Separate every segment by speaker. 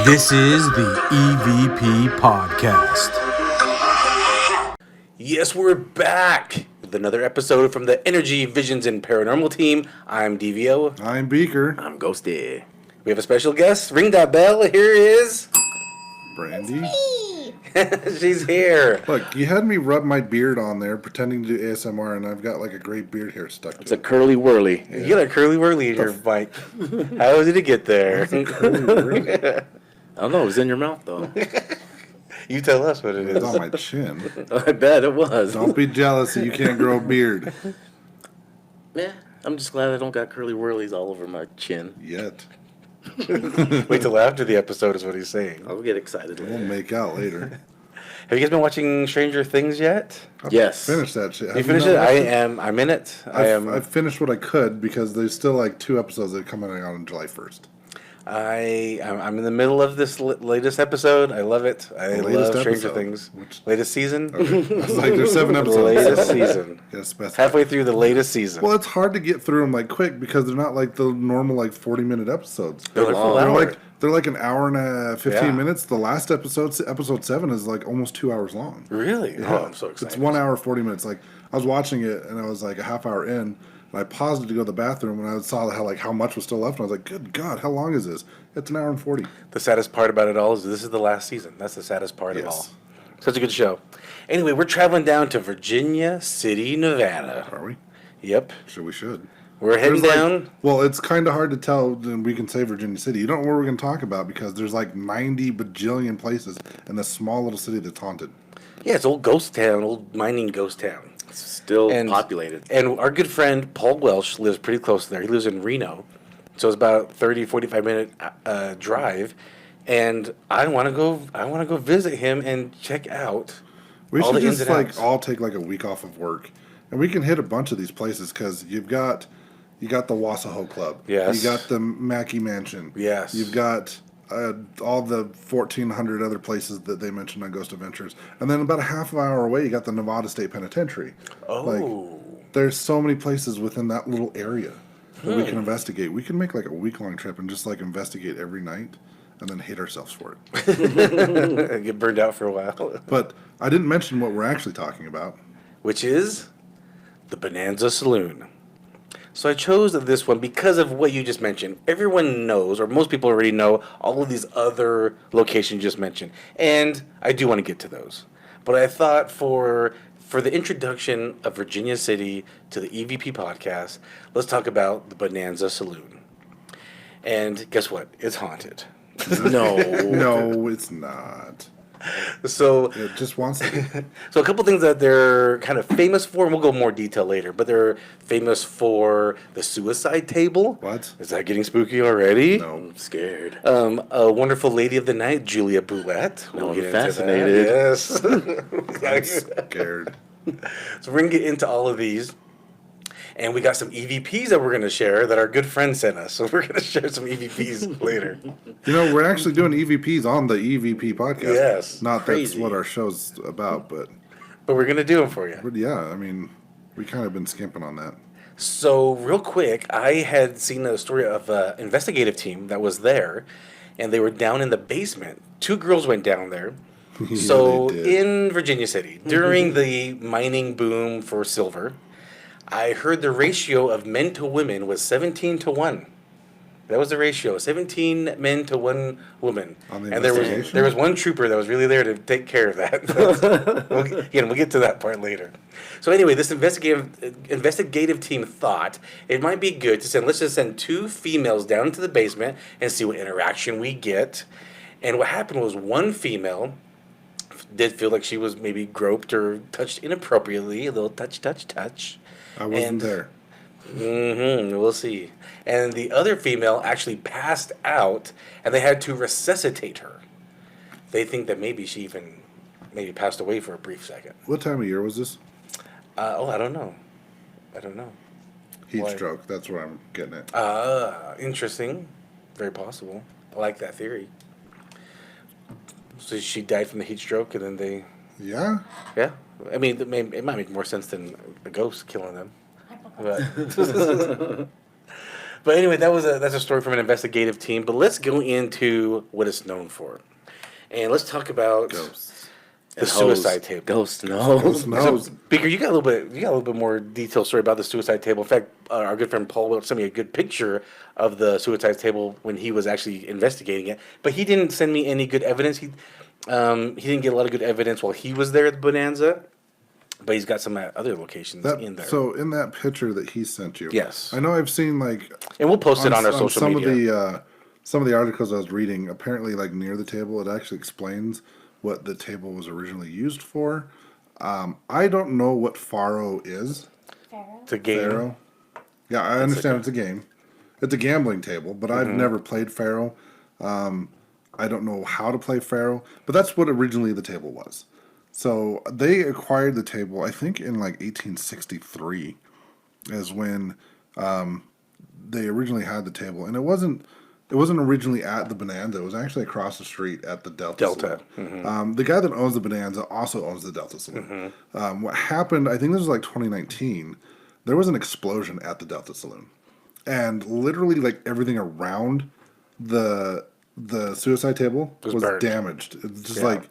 Speaker 1: This is the EVP Podcast.
Speaker 2: Yes, we're back with another episode from the Energy, Visions, and Paranormal team. I'm DVO.
Speaker 3: I'm Beaker.
Speaker 2: I'm Ghosty. We have a special guest. Ring that bell. Here is...
Speaker 3: Brandy.
Speaker 2: She's here.
Speaker 3: Look, you had me rub my beard on there pretending to do ASMR, and I've got like a great beard hair stuck to it.
Speaker 4: It's a curly whirly.
Speaker 2: You got a curly whirly in your mic. How did it get there?
Speaker 4: I don't know. It was in your mouth, though.
Speaker 2: You tell us what it
Speaker 3: It's
Speaker 2: is.
Speaker 3: on my chin.
Speaker 4: I bet it was.
Speaker 3: Don't be jealous that you can't grow a beard
Speaker 4: Yeah, I'm just glad I don't got curly whirlies all over my chin.
Speaker 3: yet.
Speaker 2: Wait till after the episode is what he's saying.
Speaker 4: I'll get excited
Speaker 3: We'll
Speaker 4: later.
Speaker 3: make out later.
Speaker 2: Have you guys been watching Stranger Things yet?
Speaker 4: Yes.
Speaker 3: Finish that shit.
Speaker 2: You
Speaker 3: Have
Speaker 2: finished
Speaker 3: not
Speaker 2: it?
Speaker 3: watched
Speaker 2: I'm in it.
Speaker 3: I've finished what I could because there's still like 2 episodes that are coming out on July 1st.
Speaker 2: I'm in the middle of this latest episode. I love it. I
Speaker 3: latest
Speaker 2: love Stranger
Speaker 3: episode?
Speaker 2: Things.
Speaker 3: Which-
Speaker 2: Latest season.
Speaker 3: Okay. I was like, there's 7
Speaker 2: The
Speaker 3: episodes.
Speaker 2: latest season.
Speaker 3: Gotta specify.
Speaker 2: Halfway through the latest season.
Speaker 3: Well, it's hard to get through them like quick because they're not like the normal like 40-minute episodes.
Speaker 2: They're like full hour.
Speaker 3: They're like an hour and 15
Speaker 2: Yeah.
Speaker 3: minutes. The last episode 7, is like almost 2 hours long.
Speaker 2: Really?
Speaker 3: Yeah.
Speaker 2: Oh, I'm so excited.
Speaker 3: It's 1 hour 40 minutes. Like I was watching it and I was like a half hour in, and I paused it to go to the bathroom, and I saw how much was still left, and I was like, "Good God, how long is this?" It's an hour and 40.
Speaker 2: The saddest part about it all is this is the last season. That's the saddest part of
Speaker 3: Yes.
Speaker 2: all. Such a good show. Anyway, we're traveling down to Virginia City, Nevada.
Speaker 3: Are we?
Speaker 2: Yep.
Speaker 3: Sure, we should.
Speaker 2: We're heading
Speaker 3: There's,
Speaker 2: down.
Speaker 3: like, well, it's kind of hard to tell. Then we can say Virginia City. You don't know what we're going to talk about because there's like 90 bajillion places in this small little city that's haunted.
Speaker 2: Yeah, it's old ghost town, old mining ghost town.
Speaker 4: It's still
Speaker 2: And-
Speaker 4: populated.
Speaker 2: And our good friend Paul Welsh lives pretty close there. He lives in Reno. So it's about 45-minute drive. And I want to go visit him and check out
Speaker 3: We
Speaker 2: all
Speaker 3: should
Speaker 2: the ins
Speaker 3: just
Speaker 2: and
Speaker 3: like
Speaker 2: outs.
Speaker 3: all take like a week off of work, and we can hit a bunch of these places because you got the Wassaho Club.
Speaker 2: Yes.
Speaker 3: You got the Mackey Mansion.
Speaker 2: Yes.
Speaker 3: You've got all the 1,400 other places that they mentioned on Ghost Adventures, and then about a half hour away, you got the Nevada State Penitentiary.
Speaker 2: Oh.
Speaker 3: Like, there's so many places within that little area that we can investigate. We can make like a week-long trip and just like investigate every night, and then hate ourselves for it.
Speaker 2: Get burned out for a while.
Speaker 3: But I didn't mention what we're actually talking about.
Speaker 2: Which is the Bonanza Saloon. So I chose this one because of what you just mentioned. Everyone knows, or most people already know, all of these other locations you just mentioned. And I do want to get to those. But I thought for the introduction of Virginia City to the EVP podcast, let's talk about the Bonanza Saloon. And guess what? It's haunted.
Speaker 4: No.
Speaker 3: No, it's not.
Speaker 2: So
Speaker 3: It just wants to be.
Speaker 2: So a couple things that they're kind of famous for, and we'll go more detail later, but they're famous for the suicide table.
Speaker 3: What?
Speaker 2: Is that getting spooky already?
Speaker 3: No.
Speaker 4: I'm scared.
Speaker 2: A wonderful lady of the night, Julia Boulette.
Speaker 4: No, I'm
Speaker 2: get into that.
Speaker 4: fascinated.
Speaker 2: Yes.
Speaker 3: I'm scared.
Speaker 2: So we're going to get into all of these. And we got some EVPs that we're going to share that our good friend sent us. So we're going to share some EVPs later.
Speaker 3: You know, we're actually doing EVPs on the EVP podcast.
Speaker 2: Yes.
Speaker 3: Not
Speaker 4: Crazy.
Speaker 3: that's what our show's about, but
Speaker 2: But we're going to do them for you.
Speaker 3: yeah, I mean, we kind of been skimping on that.
Speaker 2: So, real quick, I had seen a story of an investigative team that was there, and they were down in the basement. 2 girls went down there. So,
Speaker 3: they did.
Speaker 2: in Virginia City, during the mining boom for silver, I heard the ratio of men to women was 17 to 1. That was the ratio, 17 men to 1 woman.
Speaker 3: On the
Speaker 2: And
Speaker 3: investigation?
Speaker 2: there was one trooper that was really there to take care of that. We'll get to that part later. So anyway, this investigative team thought it might be good to let's just send 2 females down into the basement and see what interaction we get. And what happened was one female did feel like she was maybe groped or touched inappropriately, a little touch.
Speaker 3: I wasn't
Speaker 2: And-
Speaker 3: there.
Speaker 2: We'll see. And the other female actually passed out, and they had to resuscitate her. They think that maybe she even passed away for a brief second.
Speaker 3: What time of year was this?
Speaker 2: I don't know.
Speaker 3: Heat
Speaker 2: Why?
Speaker 3: stroke. That's what I'm getting at.
Speaker 2: Interesting. Very possible. I like that theory. So she died from the heat stroke, and then they...
Speaker 3: Yeah?
Speaker 2: Yeah. I mean, it might make more sense than a ghost killing them. But, But anyway, that's a story from an investigative team. But let's go into what it's known for, and let's talk about
Speaker 3: Ghosts.
Speaker 2: the suicide table.
Speaker 4: Ghost knows.
Speaker 3: Ghost knows.
Speaker 2: So, Beaker, you got a little bit more detailed story about the suicide table. In fact, our good friend Paul sent me a good picture of the suicide table when he was actually investigating it. But he didn't send me any good evidence. He didn't get a lot of good evidence while he was there at the Bonanza. But he's got some other locations in there.
Speaker 3: So in that picture that he sent you,
Speaker 2: Yes.
Speaker 3: I know I've seen
Speaker 2: and we'll post it on our social
Speaker 3: some
Speaker 2: media.
Speaker 3: Some of the articles I was reading. Apparently, like near the table, it actually explains what the table was originally used for. I don't know what Faro is.
Speaker 2: It's a game.
Speaker 3: Faro. Yeah, I understand it's a game. It's a gambling table, but I've never played Faro. I don't know how to play Faro, but that's what originally the table was. So they acquired the table, I think, in like 1863, is when they originally had the table, and it wasn't originally at the Bonanza. It was actually across the street at the Delta. Saloon. The guy that owns the Bonanza also owns the Delta Saloon. What happened? I think this was like 2019. There was an explosion at the Delta Saloon, and literally like everything around the suicide table was
Speaker 2: burned.
Speaker 3: damaged. It's just like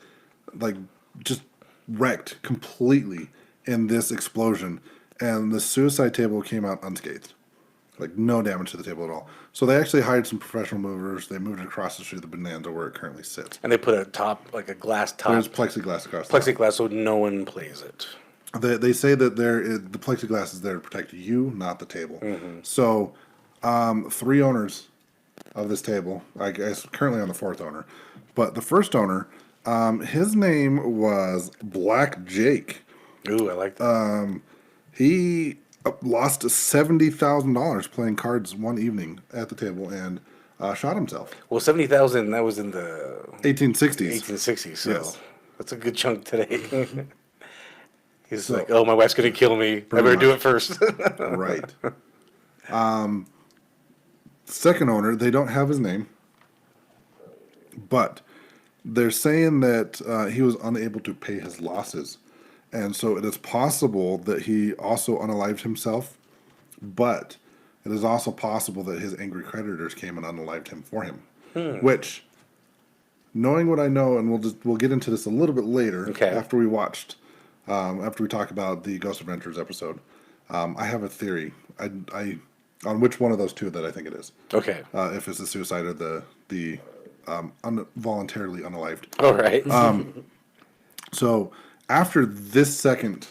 Speaker 3: just wrecked completely in this explosion, and the suicide table came out unscathed. Like no damage to the table at all. So they actually hired some professional movers. They moved it across the street of the Bonanza where it currently sits.
Speaker 2: And they put a top, like a glass top.
Speaker 3: There's plexiglass across the top.
Speaker 2: Plexiglass so no one plays it.
Speaker 3: They say that the plexiglass is there to protect you, not the table. So 3 owners of this table, I guess currently on the 4th owner, but the first owner, his name was Black Jake.
Speaker 2: Ooh, I like that.
Speaker 3: He lost $70,000 playing cards one evening at the table and shot himself.
Speaker 2: Well, 70,000, that was in the
Speaker 3: 1860s.
Speaker 2: 1860s, so
Speaker 3: Yes.
Speaker 2: that's a good chunk today. He's like, oh, my wife's going to kill me. I better
Speaker 3: much.
Speaker 2: do it first.
Speaker 3: Right. Second owner, they don't have his name, but they're saying that he was unable to pay his losses. And so it is possible that he also unalived himself, but it is also possible that his angry creditors came and unalived him for him. Which, knowing what I know, and we'll get into this a little bit later after we talk about the Ghost Adventures episode. I have a theory. I on which one of those two that I think it is.
Speaker 2: Okay.
Speaker 3: If it's the suicide or the voluntarily unalived.
Speaker 2: All right.
Speaker 3: So after this second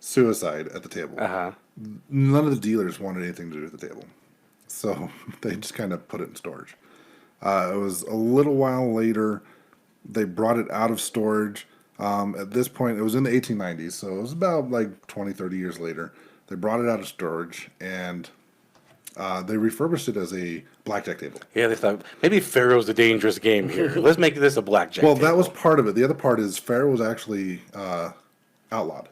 Speaker 3: suicide at the table, none of the dealers wanted anything to do with the table. So they just kind of put it in storage. It was a little while later, they brought it out of storage. At this point, it was in the 1890s, so it was about like 20, 30 years later. They brought it out of storage, and they refurbished it as a blackjack table.
Speaker 2: Yeah, they thought, maybe Pharaoh's the dangerous game here. Let's make this a blackjack
Speaker 3: Well,
Speaker 2: table.
Speaker 3: that was part of it. The other part is Pharaoh was actually outlawed.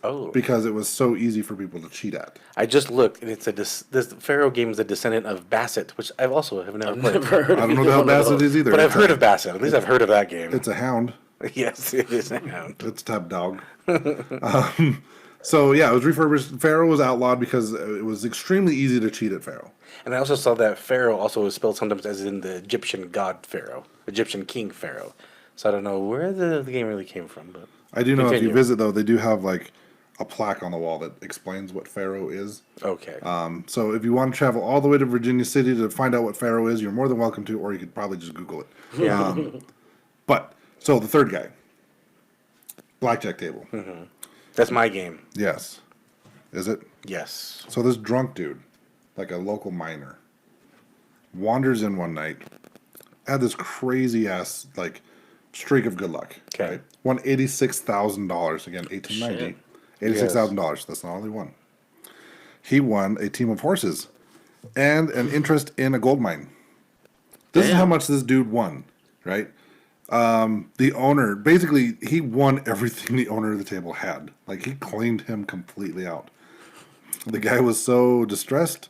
Speaker 2: Oh.
Speaker 3: Because it was so easy for people to cheat at.
Speaker 2: I just looked, and it's this Pharaoh game is a descendant of Bassett, which I also have never played.
Speaker 4: Never heard
Speaker 3: I
Speaker 4: of
Speaker 3: don't know
Speaker 4: either
Speaker 3: how
Speaker 4: one of
Speaker 3: Bassett
Speaker 4: those.
Speaker 3: is either.
Speaker 2: But I've heard of Bassett. At least I've heard of that game.
Speaker 3: It's a hound.
Speaker 2: Yes, it is a hound.
Speaker 3: It's a type dog. So yeah, it was refurbished. Pharaoh was outlawed because it was extremely easy to cheat at Pharaoh.
Speaker 2: And I also saw that Pharaoh also is spelled sometimes as in the Egyptian god Pharaoh, Egyptian king Pharaoh. So I don't know where the game really came from, but
Speaker 3: I do know if
Speaker 2: continue.
Speaker 3: you visit though, they do have like a plaque on the wall that explains what Pharaoh is.
Speaker 2: Okay.
Speaker 3: So if you want to travel all the way to Virginia City to find out what Pharaoh is, you're more than welcome to, or you could probably just Google it.
Speaker 2: Yeah.
Speaker 3: But so the third guy, blackjack table.
Speaker 2: That's my game.
Speaker 3: Yes, is it?
Speaker 2: Yes.
Speaker 3: So this drunk dude, like a local miner, wanders in one night, had this crazy ass like streak of good luck.
Speaker 2: Okay.
Speaker 3: Right? Won $86,000 again, 1890. $86,000. That's not only one. He won a team of horses and an interest in a gold mine. This is how much this dude won, right? The owner, basically, he won everything the owner of the table had. Like, he cleaned him completely out. The guy was so distressed.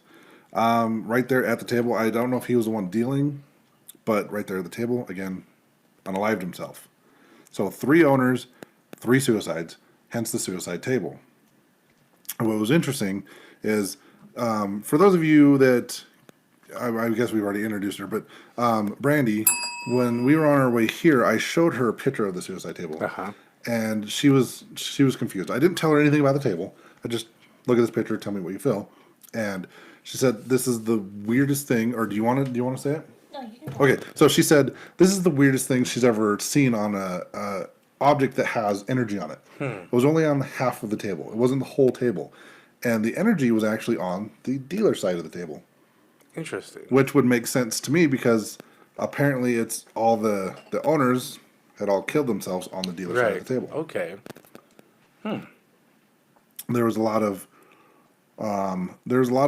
Speaker 3: Right there at the table, I don't know if he was the one dealing, but right there at the table, again, unalived himself. So 3 owners, 3 suicides, hence the suicide table. And what was interesting is, for those of you that I guess we've already introduced her, but Brandy, when we were on our way here, I showed her a picture of the suicide table, and she was confused. I didn't tell her anything about the table. I just look at this picture, tell me what you feel, and she said, "This is the weirdest thing." Or do you want to say it?
Speaker 5: No, you can.
Speaker 3: Okay, so she said this is the weirdest thing she's ever seen on a object that has energy on it. It was only on half of the table. It wasn't the whole table, and the energy was actually on the dealer side of the table.
Speaker 2: Interesting.
Speaker 3: Which would make sense to me because apparently it's all the owners had all killed themselves on the dealer side of the table.
Speaker 2: Okay.
Speaker 3: There was a lot of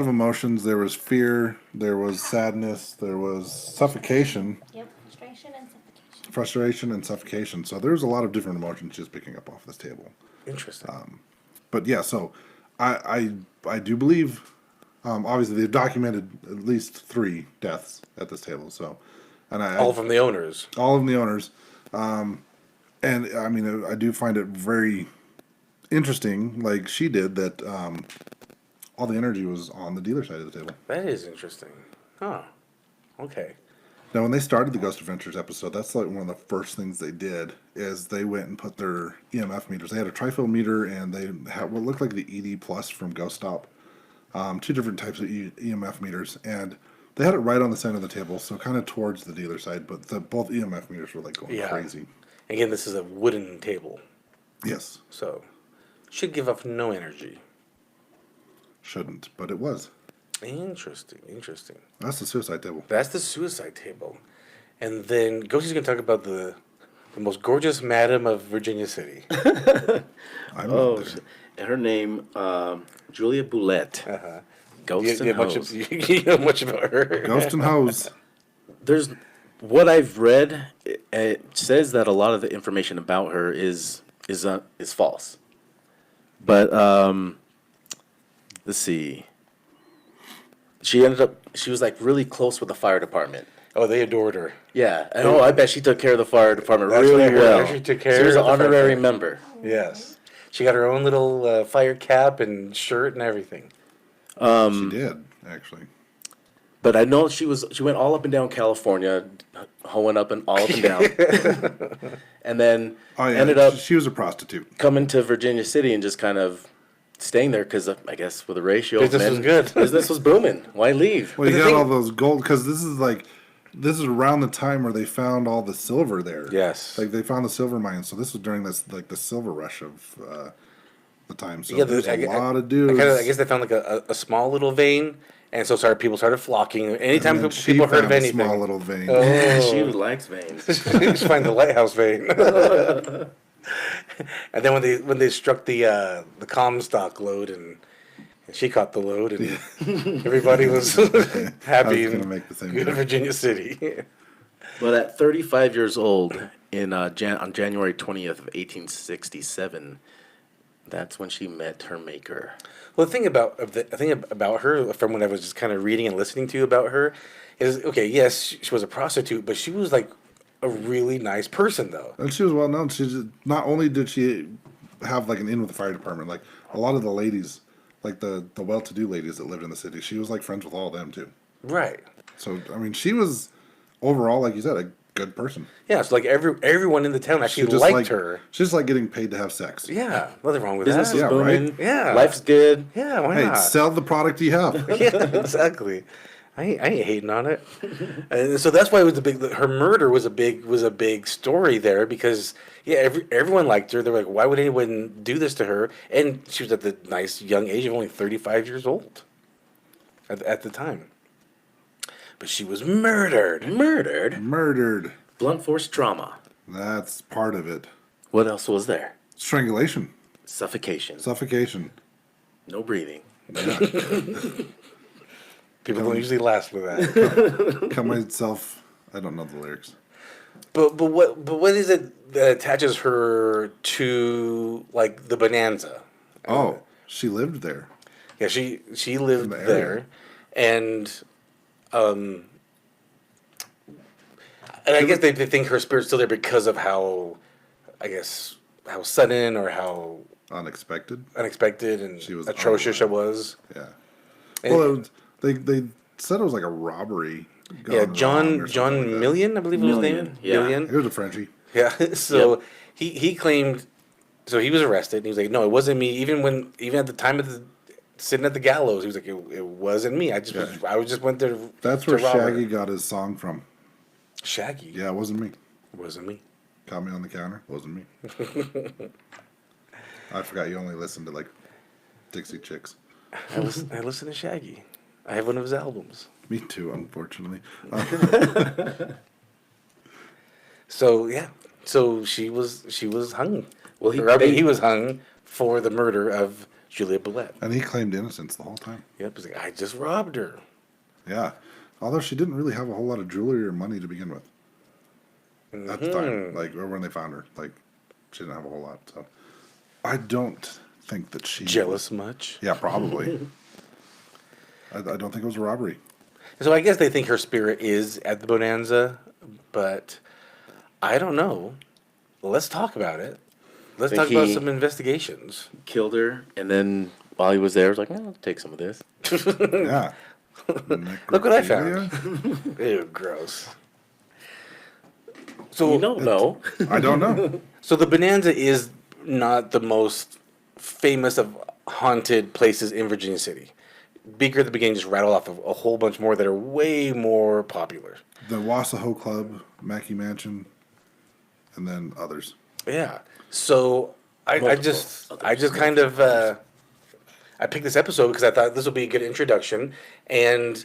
Speaker 3: emotions. There was fear. There was sadness. There was suffocation.
Speaker 5: Yep, frustration and suffocation.
Speaker 3: Frustration and suffocation. So there's a lot of different emotions just picking up off this table.
Speaker 2: Interesting.
Speaker 3: But yeah, so I do believe. Obviously, they've documented at least 3 deaths at this table. So, and
Speaker 2: all from the owners.
Speaker 3: All of the owners, and I mean, I do find it very interesting, like she did, that all the energy was on the dealer side of the table.
Speaker 2: That is interesting. Huh. Okay.
Speaker 3: Now, when they started the Ghost Adventures episode, that's like one of the first things they did is they went and put their EMF meters. They had a trifill meter, and they had what looked like the ED Plus from Ghost Stop. 2 different types of EMF meters, and they had it right on the center of the table, so kind of towards the dealer side, but both EMF meters were like going crazy.
Speaker 2: Again, this is a wooden table,
Speaker 3: Yes,
Speaker 2: so should give off no energy.
Speaker 3: shouldn't, but it was.
Speaker 2: Interesting.
Speaker 3: That's the suicide table.
Speaker 2: That's the suicide table. And then Ghostie's going to talk about the most gorgeous madam of Virginia City.
Speaker 3: I'm not there.
Speaker 4: And her name, Julia Boulette. Ghost and Hose.
Speaker 2: You know much about her.
Speaker 3: Ghost and Hose.
Speaker 4: There's what I've read. It says that a lot of the information about her is false. But let's see. She was like really close with the fire department.
Speaker 2: Oh, they adored her.
Speaker 4: Yeah, and I bet she took care of the fire department
Speaker 2: That's what I
Speaker 4: really
Speaker 2: heard.
Speaker 4: well.
Speaker 2: She took care
Speaker 4: She was an
Speaker 2: of the fire
Speaker 4: honorary
Speaker 2: department.
Speaker 4: member.
Speaker 2: Yes. She got her own little fire cap and shirt and everything.
Speaker 3: She did, actually.
Speaker 4: But I know she went all up and down California, hoeing up and all up and down, and then ended up
Speaker 3: She was a prostitute.
Speaker 4: coming to Virginia City and just kind of staying there because I guess with the ratio,
Speaker 2: Business was good.
Speaker 4: Business was booming. Why leave?
Speaker 3: Well, you got all those gold, because this is around the time where they found all the silver there.
Speaker 2: Yes.
Speaker 3: Like they found the silver mines, so this was during this like the silver rush of the time. So
Speaker 2: Yeah,
Speaker 3: there's a lot of
Speaker 2: I
Speaker 3: dudes.
Speaker 2: guess they found like a small little vein, and so people started flocking. Anytime
Speaker 3: And then she
Speaker 2: people heard of
Speaker 3: found a
Speaker 2: anything,
Speaker 3: small little vein.
Speaker 4: She likes veins.
Speaker 2: just find the lighthouse vein. And then when they struck the Comstock load and she caught the load and everybody was happy
Speaker 3: I was gonna
Speaker 2: in
Speaker 3: make the same
Speaker 2: good
Speaker 3: joke.
Speaker 2: Virginia City.
Speaker 4: But at 35 years old, on January 20th of 1867, that's when she met her maker.
Speaker 2: Well, the thing about her, from what I was just kind of reading and listening to about her, is okay. Yes, she was a prostitute, but she was like a really nice person, though.
Speaker 3: And she was well known. Not only did she have like an in with the fire department, like a lot of the ladies, like the well-to-do ladies that lived in the city, she was like friends with all of them too.
Speaker 2: Right.
Speaker 3: So I mean, she was overall, like you said, a good person.
Speaker 2: Yeah. So like everyone in the town actually
Speaker 3: just
Speaker 2: liked
Speaker 3: like
Speaker 2: her.
Speaker 3: She's like getting paid to have sex.
Speaker 2: Yeah. Nothing wrong with
Speaker 4: Business
Speaker 2: that.
Speaker 4: is
Speaker 3: Yeah,
Speaker 4: booming.
Speaker 3: right?
Speaker 2: Yeah.
Speaker 4: Life's good.
Speaker 2: Yeah. Why
Speaker 3: Hey,
Speaker 2: not?
Speaker 3: sell the product you have.
Speaker 2: Yeah, exactly. I ain't hating on it. And so that's why it was her murder was a big story there, because everyone liked her. They were like, why would anyone do this to her? And she was at the nice young age of only 35 years old at the time. But she was murdered.
Speaker 3: Murdered.
Speaker 4: Blunt force trauma.
Speaker 3: That's part of it.
Speaker 4: What else was there?
Speaker 3: Strangulation.
Speaker 4: Suffocation.
Speaker 3: Suffocation.
Speaker 4: No breathing.
Speaker 2: People don't usually last with that.
Speaker 3: Cut myself. I don't know the lyrics.
Speaker 2: But what is it that attaches her to like the Bonanza?
Speaker 3: Oh, she lived there.
Speaker 2: Yeah, she lived
Speaker 3: the area.
Speaker 2: there, and I guess they think her spirit's still there because of how sudden or how
Speaker 3: Unexpected.
Speaker 2: unexpected and
Speaker 3: She was
Speaker 2: atrocious it
Speaker 3: unaware.
Speaker 2: was.
Speaker 3: Yeah.
Speaker 2: And-
Speaker 3: Well, they said it was like a robbery.
Speaker 2: Yeah,
Speaker 3: gone wrong
Speaker 2: John
Speaker 3: or something like that.
Speaker 2: Million, I believe was his name.
Speaker 4: Million, yeah.
Speaker 2: Million.
Speaker 3: He was a Frenchie.
Speaker 2: Yeah. So he claimed. So he was arrested. And he was like, "No, it wasn't me." Even at the time of the sitting at the gallows, he was like, "It wasn't me. I just went there."
Speaker 3: That's
Speaker 2: to
Speaker 3: where
Speaker 2: rob her."
Speaker 3: Shaggy got his song from.
Speaker 2: Shaggy.
Speaker 3: Yeah, it wasn't me.
Speaker 2: It wasn't me.
Speaker 3: Caught me on the counter. Wasn't me. I forgot you only listened to like Dixie Chicks.
Speaker 2: I listen to Shaggy. I have one of his albums.
Speaker 3: Me too, unfortunately.
Speaker 2: So yeah. So she was hung.
Speaker 4: Well,
Speaker 2: he was hung for the murder of Julia Boulette.
Speaker 3: And he claimed innocence the whole time.
Speaker 2: Yep. He's like, I just robbed her.
Speaker 3: Yeah. Although she didn't really have a whole lot of jewelry or money to begin with. At the time. Like, or when they found her. Like, she didn't have a whole lot. So I don't think that she...
Speaker 2: Jealous much?
Speaker 3: Yeah, probably. I don't think it was a robbery.
Speaker 2: So I guess they think her spirit is at the Bonanza, but I don't know. Let's talk about it. Let's
Speaker 4: Think
Speaker 2: talk about
Speaker 4: he-
Speaker 2: some investigations.
Speaker 4: Killed her, and then while he was there, was like, I'll take some of this.
Speaker 3: Yeah.
Speaker 2: Look what I found.
Speaker 3: Necrophilia?
Speaker 2: Ew, gross. So
Speaker 4: You don't know.
Speaker 3: I don't know.
Speaker 2: So the Bonanza is not the most famous of haunted places in Virginia City. Beaker at the beginning just rattled off a whole bunch more that are way more popular.
Speaker 3: The Wassaho Club, Mackey Mansion, and then others.
Speaker 2: Yeah. So I just kind of I picked this episode because I thought this would be a good introduction, and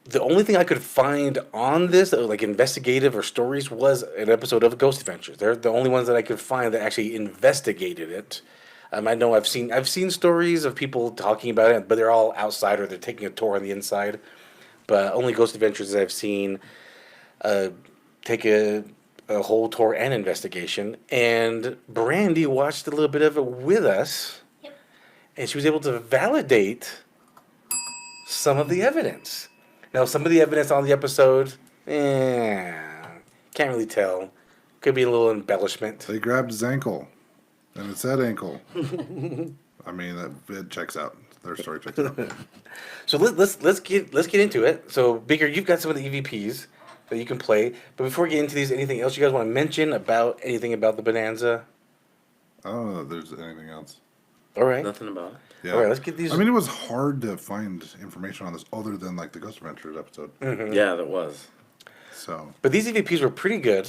Speaker 2: the only thing I could find on this, like investigative or stories, was an episode of Ghost Adventures. They're the only ones that I could find that actually investigated it. I know I've seen stories of people talking about it, but they're all outside or they're taking a tour on the inside. But only Ghost Adventures I've seen take a whole tour and investigation. And Brandy watched a little bit of it with us,
Speaker 5: Yep.
Speaker 2: and she was able to validate some of the evidence. Now, some of the evidence on the episode, can't really tell. Could be a little embellishment.
Speaker 3: They grabbed his ankle, and it said ankle. I mean, it checks out. Their story checks out.
Speaker 2: So let's get into it. So, Beaker, you've got some of the EVPs that you can play. But before we get into these, anything else you guys want to mention about anything about the Bonanza?
Speaker 3: I don't know if there's anything else.
Speaker 2: All right.
Speaker 4: Nothing about it.
Speaker 3: Yeah.
Speaker 2: All right, let's get these.
Speaker 3: I mean, it was hard to find information on this other than like the Ghost Adventures episode.
Speaker 4: Yeah, that was.
Speaker 3: So
Speaker 2: But these EVPs were pretty good,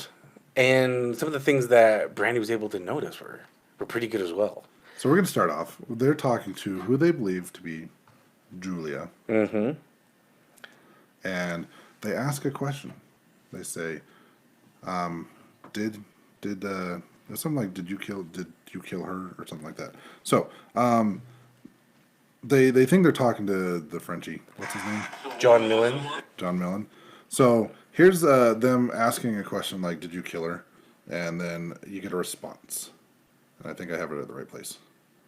Speaker 2: and some of the things that Brandy was able to notice were pretty good as well.
Speaker 3: we're gonna start off. They're talking to who they believe to be Julia. Mm-hmm. And they ask a question. They say, "Did something like did you kill her or something like that?" So they think they're talking to the Frenchie. What's his name?
Speaker 2: John Millen.
Speaker 3: John Millen. So here's them asking a question like, "Did you kill her?" And then you get a response. And I think I have it at the right place.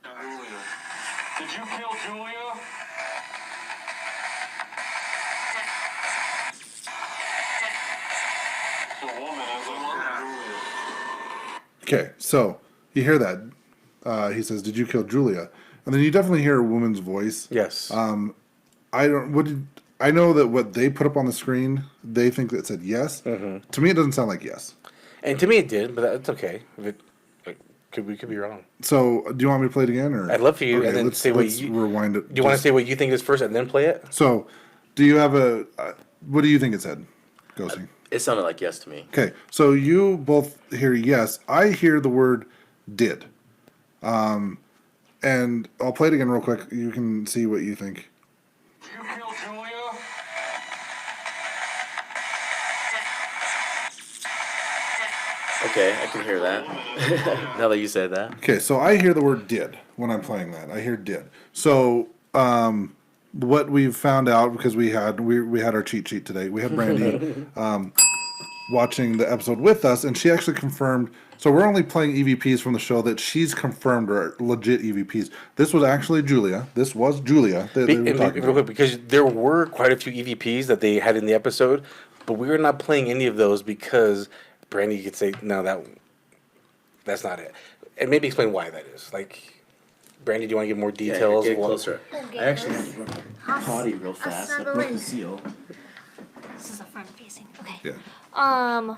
Speaker 6: Did you kill Julia? It's a woman,
Speaker 3: Okay, so you hear that. He says, "Did you kill Julia?" And then you definitely hear a woman's voice.
Speaker 2: Yes.
Speaker 3: I know that what they put up on the screen, they think that it said yes.
Speaker 2: Mm-hmm.
Speaker 3: To me, it doesn't sound like yes.
Speaker 2: And to me it did, but that's okay. If it, we could be wrong.
Speaker 3: So, do you want me to play it again, or
Speaker 2: I'd love for you, and then say what
Speaker 3: let's
Speaker 2: you
Speaker 3: rewind it.
Speaker 2: Do you want to say what you think is first and then play it?
Speaker 3: So, do you have a? What do you think it said, Ghosting?
Speaker 4: It sounded like yes to me.
Speaker 3: Okay, so you both hear yes. I hear the word "did," and I'll play it again real quick. You can see what you think.
Speaker 6: Did you kill Julia?
Speaker 4: Okay, I can hear that. Now that you said that.
Speaker 3: Okay, so I hear the word "did" when I'm playing that. I hear "did." So, what we've found out because we had our cheat sheet today. We had Brandy watching the episode with us, and she actually confirmed. So we're only playing EVPs from the show that she's confirmed are legit EVPs. This was actually Julia. This was Julia that they were
Speaker 2: And
Speaker 3: talking
Speaker 2: real
Speaker 3: about.
Speaker 2: quick, because there were quite a few EVPs that they had in the episode, but we were not playing any of those because Brandy could say, no, that's not it. And maybe explain why that is. Like, Brandy, do you want to give more
Speaker 4: Yeah,
Speaker 2: details?
Speaker 4: get
Speaker 2: What-
Speaker 4: closer.
Speaker 5: Okay,
Speaker 4: I actually
Speaker 5: let's-
Speaker 4: had to run
Speaker 5: I'll
Speaker 4: potty real fast. I
Speaker 5: snuggle
Speaker 4: broke
Speaker 5: in.
Speaker 4: the seal.
Speaker 5: This is a front facing. Okay.
Speaker 3: Yeah.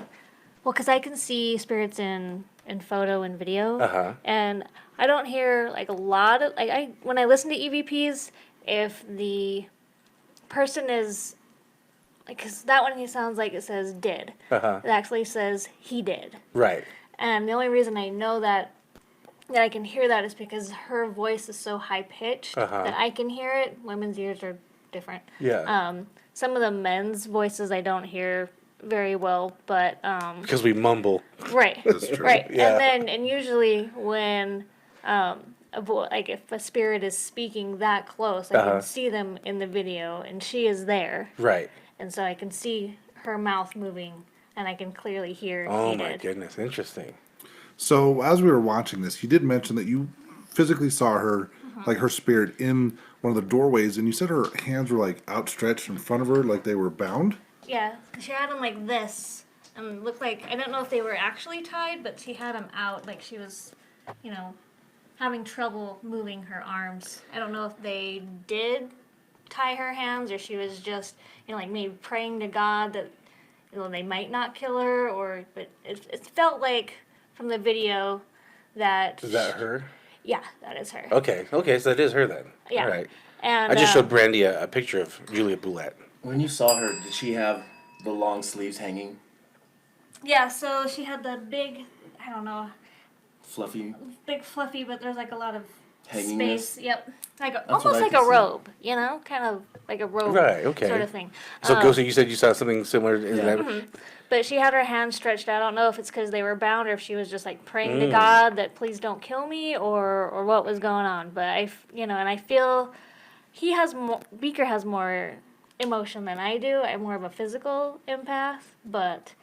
Speaker 5: Well, because I can see spirits in photo and video,
Speaker 2: Uh-huh.
Speaker 5: and I don't hear like a lot of when I listen to EVPs, if the person is like, because that one he sounds like it says did.
Speaker 2: Uh-huh.
Speaker 5: It actually says he did,
Speaker 2: Right.
Speaker 5: and the only reason I know that I can hear that is because her voice is so high pitched
Speaker 2: Uh-huh.
Speaker 5: that I can hear it. Women's ears are different.
Speaker 2: Yeah.
Speaker 5: Some of the men's voices I don't hear very well, but
Speaker 2: Because we mumble.
Speaker 5: right,
Speaker 3: That's true.
Speaker 5: right.
Speaker 2: Yeah.
Speaker 5: And usually when like if a spirit is speaking that close, I
Speaker 2: Uh-huh.
Speaker 5: can see them in the video, and she is there,
Speaker 2: Right.
Speaker 5: and so I can see her mouth moving, and I can clearly hear.
Speaker 2: Oh
Speaker 5: he
Speaker 2: my
Speaker 5: did.
Speaker 2: goodness. Interesting.
Speaker 3: So as we were watching this, you did mention that you physically saw her, like her spirit, in one of the doorways, and you said her hands were like outstretched in front of her, like they were bound.
Speaker 5: Yeah, she had them like this, and looked like I don't know if they were actually tied, but she had them out like she was, having trouble moving her arms. I don't know if they did tie her hands or she was just, like maybe praying to God that, they might not kill her, but it felt like from the video that.
Speaker 2: Is that her?
Speaker 5: Yeah, that is her.
Speaker 2: Okay. Okay. So that is her then.
Speaker 5: Yeah.
Speaker 2: All right.
Speaker 5: And
Speaker 2: I just showed Brandy a picture of Julia Boulette.
Speaker 4: When you saw her, did she have the long sleeves hanging?
Speaker 5: Yeah, so she had the big, I don't know,
Speaker 4: Fluffy?
Speaker 5: big fluffy, but there's like a lot of
Speaker 4: Hangingness?
Speaker 5: space. Yep, like
Speaker 4: what
Speaker 5: almost
Speaker 4: I
Speaker 5: like
Speaker 4: could
Speaker 5: a
Speaker 4: see.
Speaker 5: robe, kind of like a robe,
Speaker 2: Right, okay.
Speaker 5: sort of thing.
Speaker 2: So, so you said you saw something similar in that.
Speaker 5: But she had her hands stretched out. I don't know if it's because they were bound or if she was just like praying to God that please don't kill me or what was going on. But and I feel Beaker has more emotion than I do. I'm more of a physical empath, but.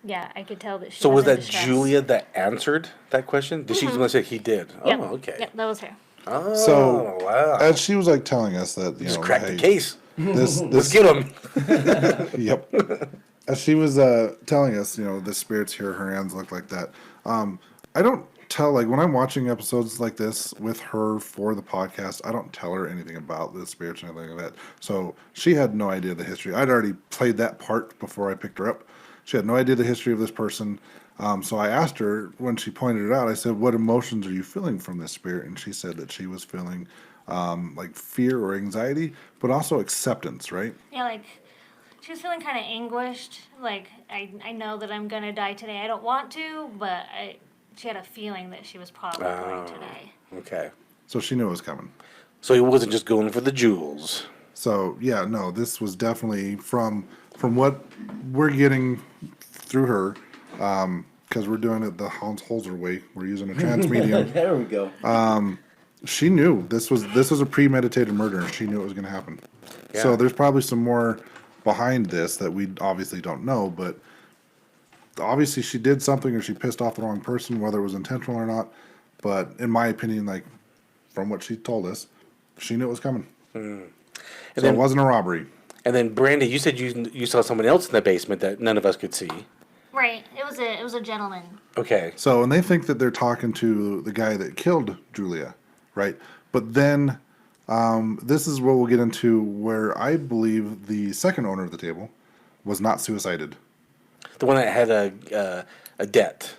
Speaker 5: Yeah, I could tell that she
Speaker 2: So was
Speaker 5: in
Speaker 2: that
Speaker 5: distress.
Speaker 2: Julia that answered that question? Did she want to say he did?
Speaker 5: Yep.
Speaker 2: Oh, okay.
Speaker 5: Yep, that was her.
Speaker 2: Oh,
Speaker 3: So
Speaker 2: wow.
Speaker 3: as she was like telling us that,
Speaker 2: Just cracked the
Speaker 3: hey,
Speaker 2: case.
Speaker 3: This
Speaker 2: Let's get him.
Speaker 3: Yep. As she was telling us, the spirits here, her hands look like that. I don't tell, like, when I'm watching episodes like this with her for the podcast, I don't tell her anything about the spirits or anything like that. So she had no idea the history. I'd already played that part before I picked her up. She had no idea the history of this person. So I asked her when she pointed it out, I said, what emotions are you feeling from this spirit? And she said that she was feeling like fear or anxiety, but also acceptance, right?
Speaker 5: Yeah, like she was feeling kind of anguished. Like I know that I'm gonna die today. I don't want to, but she had a feeling that she was probably going to die.
Speaker 2: Okay.
Speaker 3: So she knew it was coming.
Speaker 2: So he wasn't just going for the jewels.
Speaker 3: So yeah, no, this was definitely from what we're getting through her, because we're doing it the Hans Holzer way. We're using a trans medium.
Speaker 4: There we go.
Speaker 3: She knew this was a premeditated murder. She knew it was going to happen.
Speaker 2: Yeah.
Speaker 3: So there's probably some more behind this that we obviously don't know, but obviously she did something or she pissed off the wrong person, whether it was intentional or not. But in my opinion, like from what she told us, she knew it was coming. So
Speaker 2: then-
Speaker 3: it wasn't a robbery.
Speaker 2: And then Brandy, you said you saw someone else in the basement that none of us could see.
Speaker 5: Right. It was a gentleman.
Speaker 2: Okay.
Speaker 3: So, and they think that they're talking to the guy that killed Julia, right? But then, this is what we'll get into where I believe the second owner of the table was not suicided.
Speaker 2: The one that had a debt.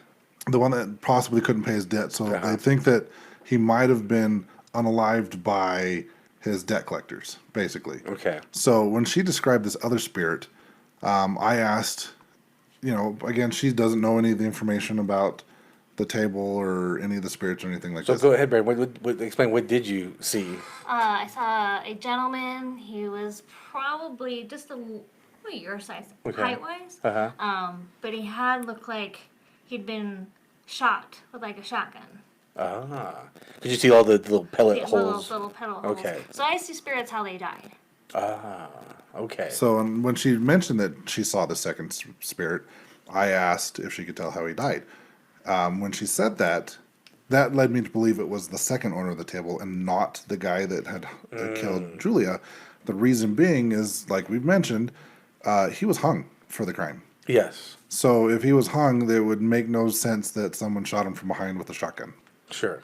Speaker 3: The one that possibly couldn't pay his debt. So they think that he might have been unalived by his debt collectors, basically.
Speaker 2: Okay.
Speaker 3: So when she described this other spirit, I asked, again, she doesn't know any of the information about the table or any of the spirits or anything like
Speaker 2: So
Speaker 3: this.
Speaker 2: go ahead, Brandy. Explain, what did you see?
Speaker 5: I saw a gentleman. He was probably just your size,
Speaker 2: Okay.
Speaker 5: height-wise.
Speaker 2: Uh-huh.
Speaker 5: But he had looked like he'd been shot with like a shotgun.
Speaker 2: Ah. Did you see all the little pellet
Speaker 5: Yeah,
Speaker 2: holes?
Speaker 5: little pedal holes.
Speaker 2: Okay.
Speaker 5: So I see spirits how they died.
Speaker 2: Ah. Okay.
Speaker 3: So and when she mentioned that she saw the second spirit, I asked if she could tell how he died. When she said that led me to believe it was the second owner of the table and not the guy that had killed Julia. The reason being is, like we've mentioned, he was hung for the crime.
Speaker 2: Yes.
Speaker 3: So if he was hung, it would make no sense that someone shot him from behind with a shotgun.
Speaker 2: Sure.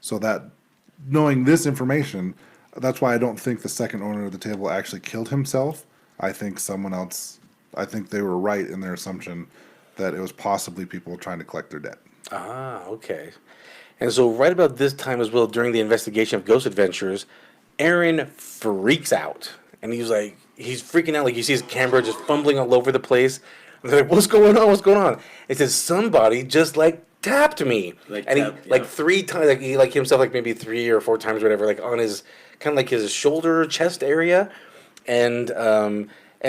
Speaker 3: So that knowing this information, that's why I don't think the second owner of the table actually killed himself. I think someone else. I think they were right in their assumption that it was possibly people trying to collect their debt.
Speaker 2: Ah, okay. And so right about this time as well, during the investigation of Ghost Adventures, Aaron freaks out. And he's freaking out. Like, you see his camera just fumbling all over the place. And they're like, what's going on? What's going on? It says, somebody just, like, tapped me. Like 3 times, like himself, like maybe 3 or 4 times, or whatever, like on his, kind of like his shoulder, chest area. And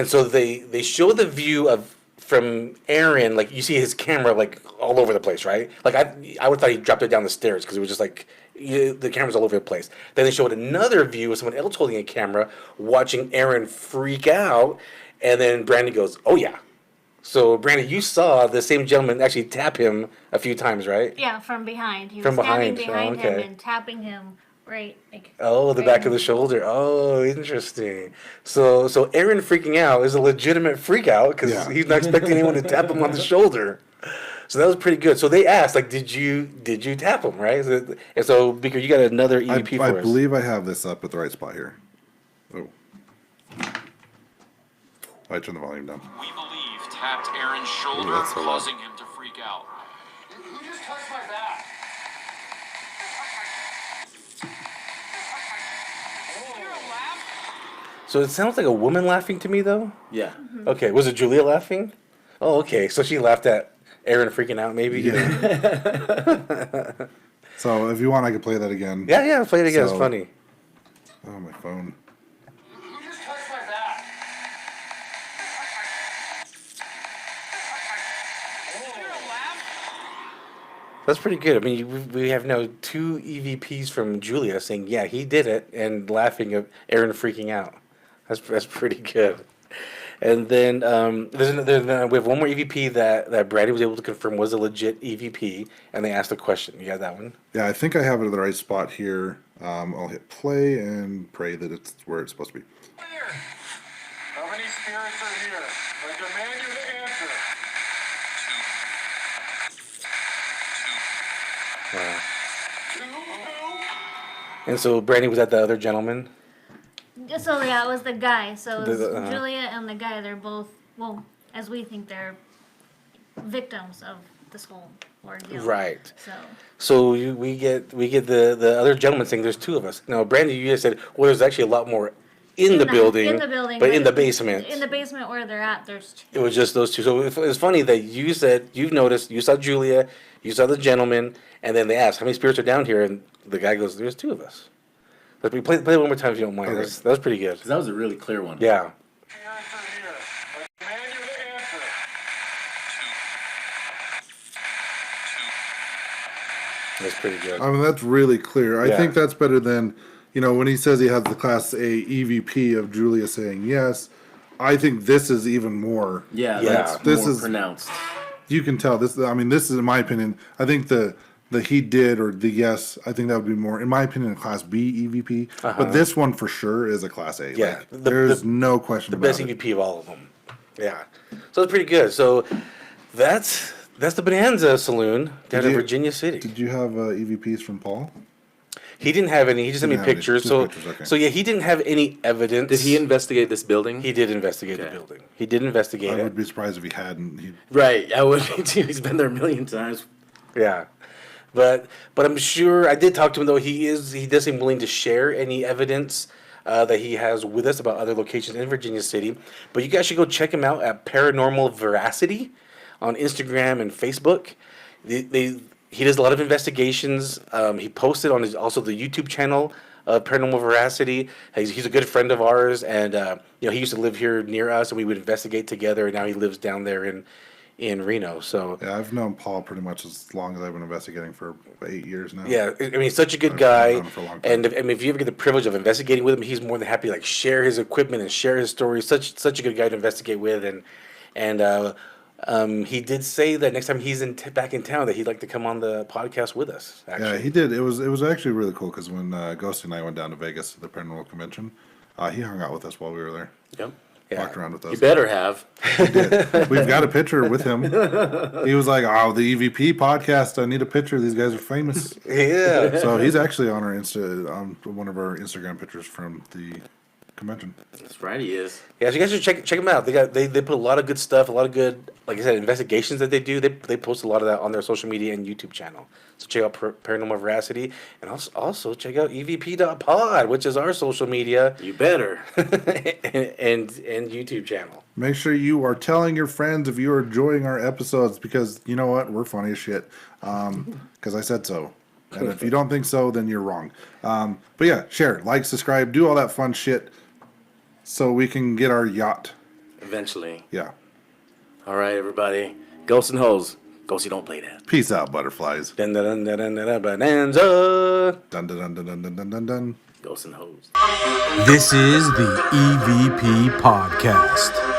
Speaker 2: so they show the view from Aaron, like you see his camera like all over the place, right? Like I would thought he dropped it down the stairs because it was just like the camera's all over the place. Then they showed another view of someone else holding a camera, watching Aaron freak out, and then Brandy goes, "Oh yeah." So Brandy, you saw the same gentleman actually tap him a few times, right?
Speaker 5: Yeah, from behind. He was
Speaker 2: From
Speaker 5: standing
Speaker 2: behind.
Speaker 5: behind
Speaker 2: Oh, okay.
Speaker 5: him and tapping him right. Like,
Speaker 2: Oh, the
Speaker 5: right
Speaker 2: back
Speaker 5: in
Speaker 2: of the shoulder. Oh, interesting. So Aaron freaking out is a legitimate freak out because
Speaker 3: Yeah.
Speaker 2: he's not expecting anyone to tap him on the shoulder. So that was pretty good. So they asked, like, did you tap him, right? And so, because you got another EVP
Speaker 3: I
Speaker 2: for us.
Speaker 3: believe I have this up at the right spot here. Oh. I turn the volume down.
Speaker 6: We believe tapped Aaron's shoulder,
Speaker 3: that's so loud.
Speaker 6: causing him to freak out. Who just touched my back? You're laughing?
Speaker 2: So it sounds like a woman laughing to me, though.
Speaker 4: Yeah.
Speaker 2: Okay, was it Julia laughing? Oh, okay. So she laughed at Aaron freaking out, maybe.
Speaker 3: Yeah. So if you want, I could play that again.
Speaker 2: Yeah. Play it again. It's
Speaker 3: So-
Speaker 2: funny.
Speaker 3: Oh, my phone.
Speaker 6: Who just touched my back? You're laughing?
Speaker 2: That's pretty good. I mean, we have now 2 EVPs from Julia saying, yeah, he did it, and laughing at Aaron freaking out. That's pretty good. And then we have one more EVP that Brady was able to confirm was a legit EVP, and they asked a question. You got that one?
Speaker 3: Yeah, I think I have it at the right spot here. I'll hit play and pray that it's where it's supposed to be.
Speaker 6: Here. How many spirits are here? I demand you to answer. Two.
Speaker 2: And so Brady was at the other gentleman.
Speaker 5: So yeah, it was the guy. So it was
Speaker 2: The-
Speaker 5: Julia and the guy. They're both, well, as we think, they're victims of this whole ordeal.
Speaker 2: Right.
Speaker 5: So
Speaker 2: So we get the other gentleman saying there's 2 of us. Now, Brandon, you just said, well, there's actually a lot more in the building.
Speaker 5: In the building.
Speaker 2: But in the basement.
Speaker 5: In the basement where they're at, there's 2.
Speaker 2: It was just those 2. So it's funny that you said you've noticed, you saw Julia, you saw the gentleman, and then they asked, how many spirits are down here? And the guy goes, there's 2 of us. But we play it one more time if you don't mind.
Speaker 3: Okay.
Speaker 2: That was pretty good.
Speaker 4: 'Cause that was a really clear one.
Speaker 2: Yeah.
Speaker 6: Spirits are here. I demand you to answer.
Speaker 2: That's pretty good.
Speaker 3: I mean, that's really clear. I
Speaker 2: Yeah.
Speaker 3: think that's better than, when he says he has the Class A EVP of Julia saying yes. I think this is even more.
Speaker 4: Yeah,
Speaker 2: Yeah.
Speaker 4: that's
Speaker 3: This
Speaker 4: more
Speaker 3: is-
Speaker 4: pronounced.
Speaker 3: You can tell this. I mean, this is in my opinion. I think the he did or the yes. I think that would be more, in my opinion, a Class B EVP. But this one for sure is a Class A.
Speaker 2: Yeah.
Speaker 3: Like, there's no question
Speaker 2: The
Speaker 3: about
Speaker 2: best
Speaker 3: it.
Speaker 2: EVP of all of them. Yeah. So it's pretty good. So that's the Bonanza Saloon down in
Speaker 3: you-
Speaker 2: Virginia City.
Speaker 3: Did you have EVPs from Paul?
Speaker 2: He didn't have any. He just sent me
Speaker 3: Didn't have any.
Speaker 2: pictures.
Speaker 3: Just
Speaker 2: So,
Speaker 3: pictures, okay.
Speaker 2: so yeah, he didn't have any evidence.
Speaker 4: Did he investigate this building?
Speaker 2: He did investigate the
Speaker 4: Okay.
Speaker 2: building. He did investigate
Speaker 3: I
Speaker 2: it.
Speaker 3: would be surprised if he hadn't.
Speaker 4: Right, I would be too. He's been there a million times.
Speaker 2: Yeah, but I'm sure I did talk to him though. He does seem willing to share any evidence that he has with us about other locations in Virginia City. But you guys should go check him out at Paranormal Veracity on Instagram and Facebook. He does a lot of investigations. He posted on also the YouTube channel of Paranormal Veracity. He's a good friend of ours, and he used to live here near us, and we would investigate together. And now he lives down there in Reno. So
Speaker 3: Yeah, I've known Paul pretty much as long as I've been investigating for 8 years now.
Speaker 2: yeah, I mean, he's such a good
Speaker 3: I've
Speaker 2: guy.
Speaker 3: known him for a long time.
Speaker 2: And if you ever get the privilege of investigating with him, he's more than happy to like share his equipment and share his stories. Such a good guy to investigate with, and he did say that next time he's back in town that he'd like to come on the podcast with us. Actually,
Speaker 3: Yeah, he did. It was actually really cool because when Ghost and I went down to Vegas to the paranormal convention, he hung out with us while we were there.
Speaker 2: Yep. Yeah.
Speaker 3: walked around with us.
Speaker 4: You better have.
Speaker 3: We've got a picture with him. He was like, "Oh, the EVP podcast. I need a picture. These guys are famous."
Speaker 2: Yeah.
Speaker 3: So he's actually on one of our Instagram pictures from the convention.
Speaker 4: That's right, he is.
Speaker 2: Yeah, so you guys should check them out. They put a lot of good stuff, a lot of good, like I said, investigations that they do. They post a lot of that on their social media and YouTube channel. So check out Paranormal Veracity, and also check out evp.pod, which is our social media
Speaker 4: You better.
Speaker 2: and YouTube channel.
Speaker 3: Make sure you are telling your friends if you are enjoying our episodes, because you know what, we're funny as shit. Because I said so. And if you don't think so, then you're wrong. But yeah, share, like, subscribe, do all that fun shit, so we can get our yacht.
Speaker 4: Eventually.
Speaker 3: Yeah.
Speaker 4: All right, everybody. Ghosts and hoes. Ghosts, you don't play that.
Speaker 3: Peace out, butterflies.
Speaker 2: Dun dun dun dun dun dun, Bonanza.
Speaker 3: Dun dun dun dun dun dun dun dun.
Speaker 4: Ghosts and hoes.
Speaker 1: This is the EVP Podcast.